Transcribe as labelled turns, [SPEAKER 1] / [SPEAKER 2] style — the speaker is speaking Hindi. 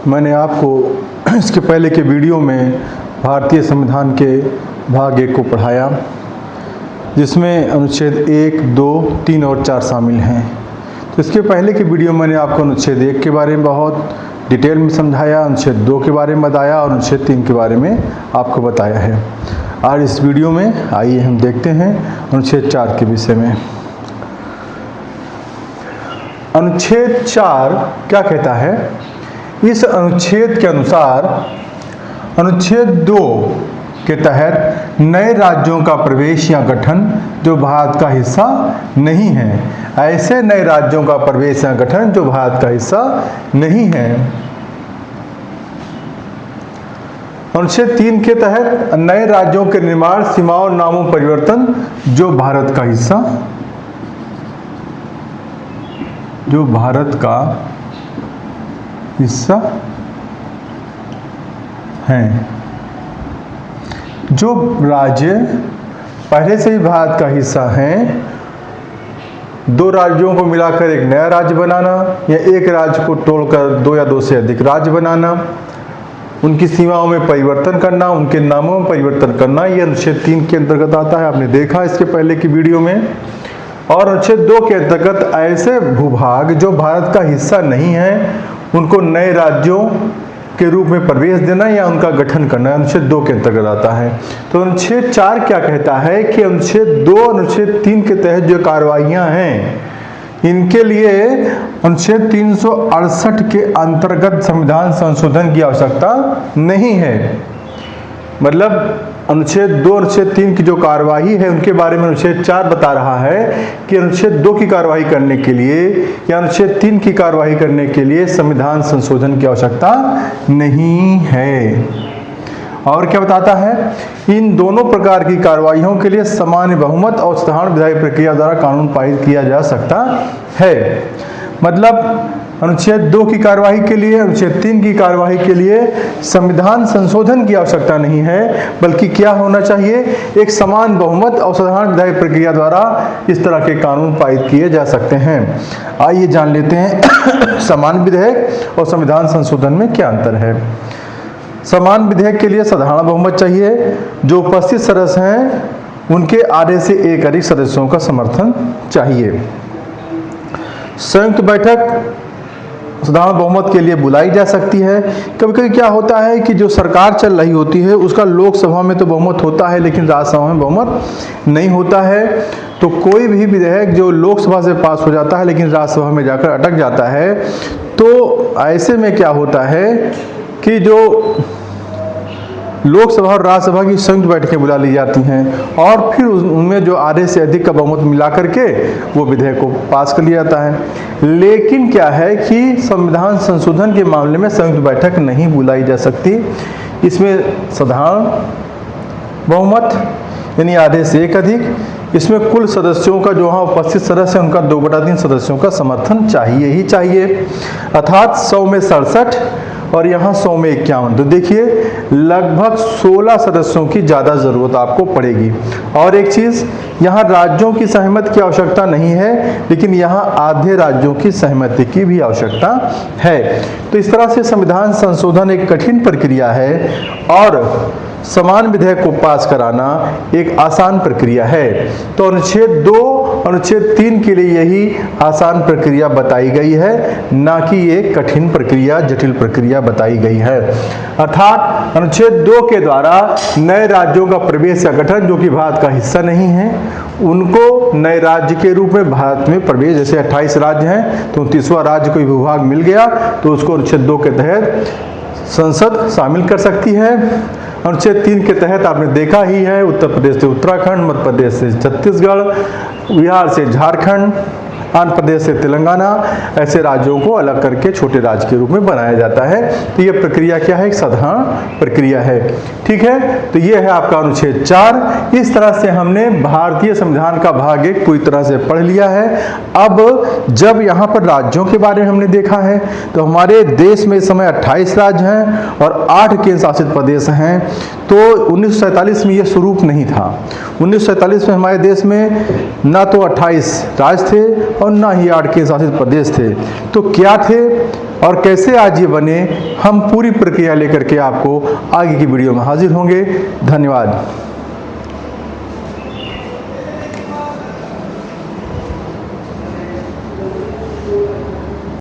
[SPEAKER 1] मैंने आपको इसके पहले के वीडियो में भारतीय संविधान के भाग 1 को पढ़ाया, जिसमें अनुच्छेद 1, 2, 3 और 4 शामिल हैं। तो इसके पहले के वीडियो में मैंने आपको अनुच्छेद 1 के बारे में बहुत डिटेल में समझाया, अनुच्छेद 2 के बारे में बताया और अनुच्छेद 3 के बारे में आपको बताया है। आज इस वीडियो में आइए हम देखते हैं अनुच्छेद 4 के विषय में। अनुच्छेद 4 क्या कहता है? इस अनुच्छेद के अनुसार अनुच्छेद 2 के तहत नए राज्यों का प्रवेश या गठन जो भारत का हिस्सा नहीं है, ऐसे नए राज्यों का प्रवेश या गठन जो भारत का हिस्सा नहीं है। अनुच्छेद 3 के तहत नए राज्यों के निर्माण, सीमाओं और नामों परिवर्तन जो भारत का हिस्सा हैं। जो राज्य पहले से ही भारत का हिस्सा हैं, 2 राज्यों को मिलाकर एक नया राज्य बनाना या एक राज्य को तोड़कर 2 या 2 से अधिक राज्य बनाना, उनकी सीमाओं में परिवर्तन करना, उनके नामों में परिवर्तन करना, यह अनुच्छेद 3 के अंतर्गत आता है। आपने देखा इसके पहले की वीडियो में। और अनुच्छेद 2 के अंतर्गत ऐसे भूभाग जो भारत का हिस्सा नहीं है, उनको नए राज्यों के रूप में प्रवेश देना या उनका गठन करना अनुच्छेद 2 के अंतर्गत आता है। तो अनुच्छेद 4 क्या कहता है कि अनुच्छेद 2 अनुच्छेद 3 के तहत जो कार्रवाइयां हैं, इनके लिए अनुच्छेद 368 के अंतर्गत संविधान संशोधन की आवश्यकता नहीं है। मतलब अनुच्छेद 2 अनुच्छेद 3 की जो कार्यवाही है, उनके बारे में अनुच्छेद 4 बता रहा है कि अनुच्छेद 2 की कार्यवाही करने के लिए या अनुच्छेद 3 की कार्यवाही करने के लिए संविधान संशोधन की आवश्यकता नहीं है। और क्या बताता है? इन दोनों प्रकार की कार्यवाहियों के लिए सामान्य बहुमत और साधारण विधायी प्रक्रिया द्वारा कानून पारित किया जा सकता है। मतलब अनुच्छेद 2 की कार्यवाही के लिए, अनुच्छेद 3 की कार्यवाही के लिए संविधान संशोधन की आवश्यकता नहीं है, बल्कि क्या होना चाहिए? एक समान बहुमत और साधारण विधायी प्रक्रिया द्वारा इस तरह के कानून पारित किए जा सकते हैं। आइए जान लेते हैं समान विधेयक और संविधान संशोधन में क्या अंतर है। समान विधेयक के लिए साधारण बहुमत चाहिए। जो उपस्थित सदस्य हैं, उनके आधे से एक अधिक सदस्यों का समर्थन चाहिए। संयुक्त बैठक साधारण बहुमत के लिए बुलाई जा सकती है। कभी कभी क्या होता है कि जो सरकार चल रही होती है, उसका लोकसभा में तो बहुमत होता है, लेकिन राज्यसभा में बहुमत नहीं होता है। तो कोई भी विधेयक जो लोकसभा से पास हो जाता है लेकिन राज्यसभा में जाकर अटक जाता है, तो ऐसे में क्या होता है कि जो लोकसभा और राज्यसभा की संयुक्त बैठकें बुला ली जाती हैं और फिर उनमें जो आधे से अधिक का बहुमत मिला करके वो विधेयक को पास कर लिया जाता है। लेकिन क्या है कि संविधान संशोधन के मामले में संयुक्त बैठक नहीं बुलाई जा सकती। इसमें साधारण बहुमत यानी आधे से एक अधिक, इसमें कुल सदस्यों का जो वहाँ उपस्थित सदस्य हैं, उनका 2/3 सदस्यों का समर्थन चाहिए ही चाहिए। अर्थात 100 में 67 और यहाँ 100 में 51। तो देखिए लगभग 16 सदस्यों की ज़्यादा ज़रूरत आपको पड़ेगी। और एक चीज़, यहाँ राज्यों की सहमति की आवश्यकता नहीं है, लेकिन यहाँ आधे राज्यों की सहमति की भी आवश्यकता है। तो इस तरह से संविधान संशोधन एक कठिन प्रक्रिया है और समान विधेयक को पास कराना एक आसान प्रक्रिया है। तो अनुच्छेद 2 अनुच्छेद 3 के लिए यही आसान प्रक्रिया बताई गई है, ना कि ये कठिन प्रक्रिया, जटिल प्रक्रिया बताई गई है। अर्थात अनुच्छेद 2 के द्वारा नए राज्यों का प्रवेश या गठन जो कि भारत का हिस्सा नहीं है, उनको नए राज्य के रूप में भारत में प्रवेश, जैसे 28 राज्य हैं तो 29वां राज्य कोई विभाग मिल गया तो उसको अनुच्छेद 2 के तहत संसद शामिल कर सकती है। अनुच्छेद 3 के तहत आपने देखा ही है, उत्तर प्रदेश से उत्तराखंड, मध्य प्रदेश से छत्तीसगढ़, बिहार से झारखंड, आंध्र प्रदेश से तेलंगाना, ऐसे राज्यों को अलग करके छोटे राज्य के रूप में बनाया जाता है। तो ये प्रक्रिया क्या है? एक साधारण प्रक्रिया है। ठीक है, तो ये है आपका अनुच्छेद 4। इस तरह से हमने भारतीय संविधान का भाग 1 पूरी तरह से पढ़ लिया है। अब जब यहाँ पर राज्यों के बारे में हमने देखा है, तो हमारे देश में इस समय 28 राज्य हैं और 8 केंद्र शासित प्रदेश हैं। तो 1947 में ये स्वरूप नहीं था। 1947 में हमारे देश में ना तो 28 राज्य थे और ना ही 8 केंद्र शासित प्रदेश थे। तो क्या थे और कैसे आज ये बने, हम पूरी प्रक्रिया लेकर के आपको आगे की वीडियो में हाजिर होंगे। धन्यवाद।